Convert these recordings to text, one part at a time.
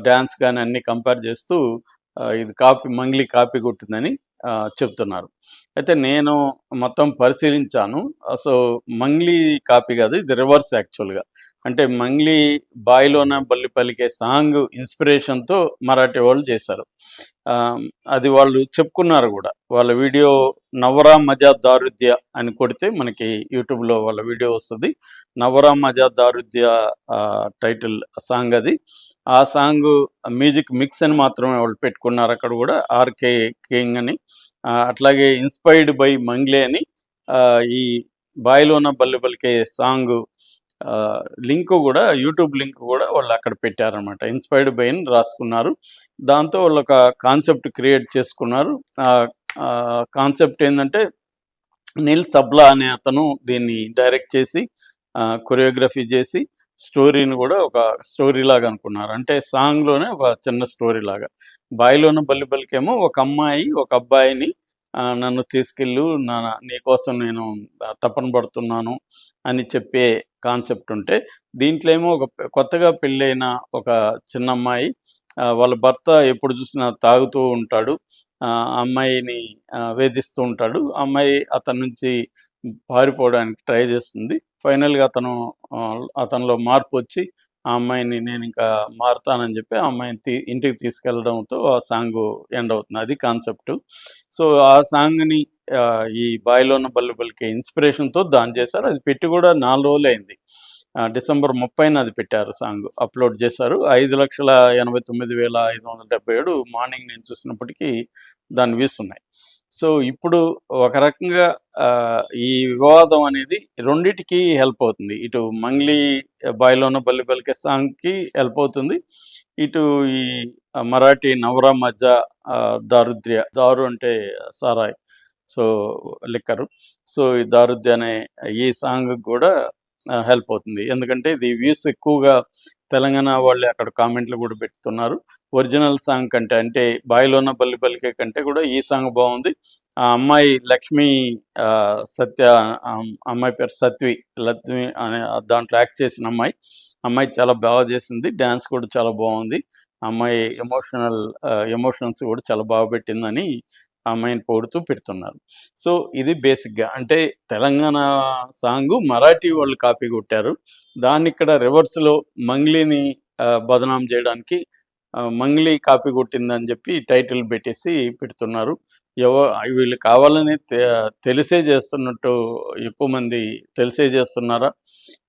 Dance గాని అన్నీ compare చేస్తూ ఇది మంగ్లీ కాపీ కొట్టిందని చెప్తున్నారు. అయితే నేను మొత్తం పరిశీలించాను. సో, మంగ్లీ కాపీ కాదు. ఇది రివర్స్ యాక్చువల్‌గా. అంటే మంగ్లీ 'బాయిలోన బల్లి పలికే' సాంగ్ ఇన్‌స్పిరేషన్‌తో మరాఠీ వాళ్ళు చేశారు. ఆహ్, అది వాళ్ళు చెప్పుకున్నారు గూడా. వాళ్ళ వీడియో 'నవరా మజా దారుద్య' అని కొడితే మనకి యూట్యూబ్‌లో వాళ్ళ వీడియో వస్తది. 'నవరా మజా దారుద్య' టైటిల్ సాంగ్ అది. ఆ సాంగు మ్యూజిక్ మిక్స్ అని మాత్రమే వాళ్ళు పెట్టుకున్నారు అక్కడ గూడా 'ఆర్‌కే కింగ్' అని. అట్లాగే 'ఇన్‌స్పైర్డ్ బై మంగ్లీ' అని ఈ 'బాయిలోన బల్లి పలికే' సాంగు లింకు గూడా యూట్యూబ్ లింక్ గూడా వాళ్ళక్కడ పెట్టారనమాట. 'ఇన్‌స్పైర్డ్ బై' అని రాసుకున్నారు. దాంతో వాళ్ళొక కాన్సెప్ట్ క్రియేట్ చేసుకున్నారు. ఆహ్, కాన్సెప్ట్ ఏందంటే, నీల్ సబ్లా అనే అతను దీన్ని డైరెక్ట్ చేసి కొరియోగ్రఫీ చేసి స్టోరీని గూడా ఒక స్టోరీలాగా అనుకున్నారు. అంటే సాంగ్‌లోనే ఒక చిన్న స్టోరీలాగా. 'బాయిలోన బల్లి పలికేమో' ఒక అమ్మాయి, ఒక అబ్బాయిని నన్ను తీసుకెళ్ళు నీకోసం నేను తపన పడుతున్నాను అని చెప్పే కాన్సెప్ట్ ఉంటే, దీంట్లో ఏమో ఒక కొత్తగా పెళ్ళైన ఒక చిన్నమ్మాయి వాళ్ళ భర్త ఎప్పుడు చూసినా తాగుతూ ఉంటాడు. అమ్మాయిని వేధిస్తూ ఉంటాడు. అమ్మాయి అతని నుంచి పారిపోవడానికి ట్రై చేస్తుంది. ఫైనల్‌గా అతనిలో మార్పొచ్చి ఆ అమ్మాయిని నేనింకా మారతానని చెప్పి ఆ అమ్మాయిని ఇంటికి తీసుకెళ్ళడంతో ఆ సాంగు ఎండ్ అవుతుంది. అది కాన్సెప్టు. సో, ఆ సాంగ్‌ని ఈ 'బాయిలోన బల్లి పలికే' ఇన్‌స్పిరేషన్‌తో దాన్ని చేశారు. అది పెట్టి కూడా 4 రోజులే అయింది. డిసెంబర్ 30న అది పెట్టారు సాంగ్. అప్‌లోడ్ చేశారు. 5,89,577 మార్నింగ్ నేను చూసినప్పటికి దాని వ్యూస్ ఉన్నాయి. సో, ఇప్పుడు ఒక రకంగా ఈ వివాదం అనేది రెండిటికి హెల్ప్ అవుతుంది. ఇటు 'మంగ్లీ బాయ్‌లోన బల్లి పలికే' సాంగ్‌కి హెల్ప్ అవుతుంది. ఇటు ఈ మరాఠీ 'నవరా మజా దారుద్ర్య' దారు అంటే సారాయి. So, liquor. సో, ఈ 'దారుద్య' అనే ఈ సాంగ్‌కి గూడా హెల్ప్ అవుతుంది. ఎందుకంటే ఇది వ్యూస్ ఎక్కువగా తెలంగాణ వాళ్ళే అక్కడ కామెంట్లు గూడా పెడుతున్నారు. ఒరిజినల్ సాంగ్ కంటే అంటే 'బాయిలోన బల్లి పలికే' కంటే కూడా ఈ సాంగ్ బావుంది. ఆ అమ్మాయి లక్ష్మి సత్య అమ్మాయి పేరు సత్వి. లత్వి అనే దాంట్లో యాక్ట్ చేసిన అమ్మాయి. అమ్మాయి చాలా బాగా చేసింది. డాన్స్ కూడా చాలా బావుంది. అమ్మాయి ఎమోషన్స్ కూడా చాలా బాగా పెట్టిందని ఆ అమ్మాయిని పొగుడుతూ పెడుతున్నారు. సో, ఇది బేసిక్‌గా. అంటే తెలంగాణ సాంగు మరాఠీ వాళ్ళు కాపీ కొట్టారు. దాన్నిక్కడ రివర్స్‌లో మంగ్లీని బదనాం జేయడానికి 'మంగ్లీ కాపీ కొట్టిందని' జెప్పి టైటిల్ బెట్టేసి పెడుతున్నారు. ఎవ వీళ్ళు కావాలని తెలిసే జేస్తున్నట్టు ఎక్కువ మంది తెలిసే జేస్తున్నారా?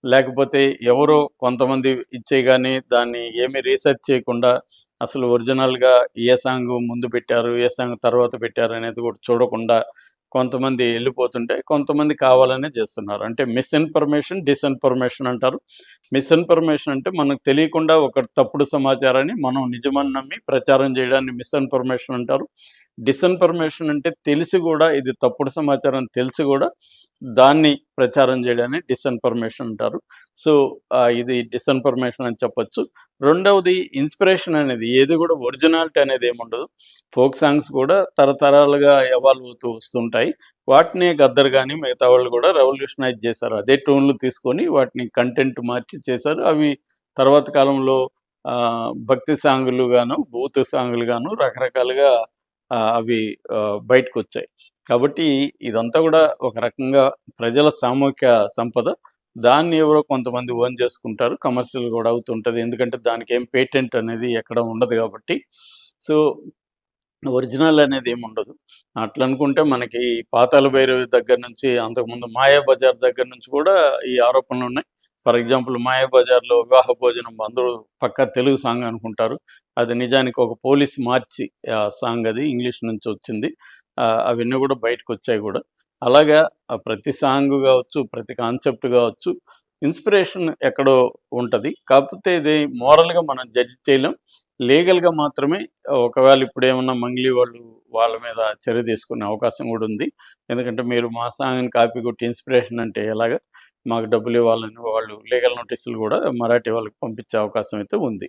లేకపోతే ఎవరో కొంతమంది ఇచ్చేయగానే దాన్ని ఏమి రీసెర్చ్ చేయకుండా అసలు ఒరిజినల్‌గా ఏ సాంగ్ ముందు పెట్టారు, ఏ సాంగ్ తర్వాత పెట్టారు అనేది కూడా చూడకుండా కొంతమంది ఎళ్ళిపోతుంటే, కొంతమంది కావాలనే చేస్తున్నారు. అంటే మిస్‌ఇన్ఫర్మేషన్, డిస్‌ఇన్ఫర్మేషన్ అంటారు. మిస్‌ఇన్ఫర్మేషన్ అంటే మనకు తెలియకుండా ఒక తప్పుడు సమాచారాన్ని మనం నిజమని నమ్మి ప్రచారం చేయడాన్ని మిస్‌ఇన్ఫర్మేషన్ అంటారు. డిస్‌ఇన్ఫర్మేషన్ అంటే తెలిసి గూడా ఇది తప్పుడు సమాచారం తెలిసి గూడా దాన్ని ప్రచారం చేయడాన్ని డిస్‌ఇన్ఫర్మేషన్ అంటారు. సో, ఇది డిస్‌ఇన్ఫర్మేషన్ అని చెప్పొచ్చు. రెండవది ఇన్‌స్పిరేషన్ అనేది ఏది గూడా ఒరిజినాలిటీ అనేది ఏముండదు. ఫోక్ సాంగ్స్ కూడా తరతరాలుగా ఎవాల్వ్ అవుతూ వస్తుంటాయి. వాటినే గద్దర్ గాని, మిగతా వాళ్ళు గూడా రెవల్యూషనైజ్ చేశారు. అదే ట్యూన్‌లు తీసుకొని వాటిని కంటెంట్ మార్చి చేశారు. అవి తర్వాత కాలంలో భక్తి సాంగులు గాను, బూతు సాంగులు గాను రకరకాలుగా అవి బయటకొచ్చాయి. కాబట్టి ఇదంతా గూడా ఒక రకంగా ప్రజల సామూహిక సంపద. దాన్ని ఎవరో కొంతమంది ఓన్ చేసుకుంటారు. కమర్షియల్ గూడా అవుతుంటది. ఎందుకంటే దానికేం పేటెంట్ అనేది ఎక్కడ ఉండదు గాబట్టి. So, original అనేదేముండదు. అట్లనుకుంటే మనకి 'పాతాళ భైరవి' దగ్గర నుంచి అంతకుముందు 'మాయాబజార్' దగ్గర నుంచి కూడా ఈ ఆరోపణలున్నాయి. ఫర్ ఎగ్జాంపుల్ 'మాయాబజార్‌లో' వివాహ భోజనం అందరూ పక్కా తెలుగు సాంగ్ అనుకుంటారు. అది నిజానికి ఒక పోలీస్ మార్చి సాంగ్ అది ఇంగ్లీష్ నుంచి వచ్చింది. అవన్నీ గూడా బయటకొచ్చాయి గూడా. అలాగా ప్రతి సాంగ్ గావచ్చు, ప్రతి కాన్సెప్ట్ గావచ్చు, ఇన్‌స్పిరేషన్ ఎక్కడో ఉంటది. కాకపోతే ఇది మోరల్‌గా మనం జడ్జ్ చేయలేం. లీగల్‌గా మాత్రమే ఒకవేళ ఇప్పుడేమన్నా మంగ్లీ వాళ్ళు వాళ్ళ మీద చర్య తీసుకునే అవకాశం గూడా ఉంది. ఎందుకంటే మీరు మా సాంగ్‌ని కాపీ కొట్టి ఇన్‌స్పిరేషన్ అంటే ఎలాగా? మాకు డబ్బులివ్వాలని వాళ్ళు లీగల్ నోటీసులు గూడా మరాఠీ వాళ్ళకి పంపించే అవకాశం అయితే ఉంది.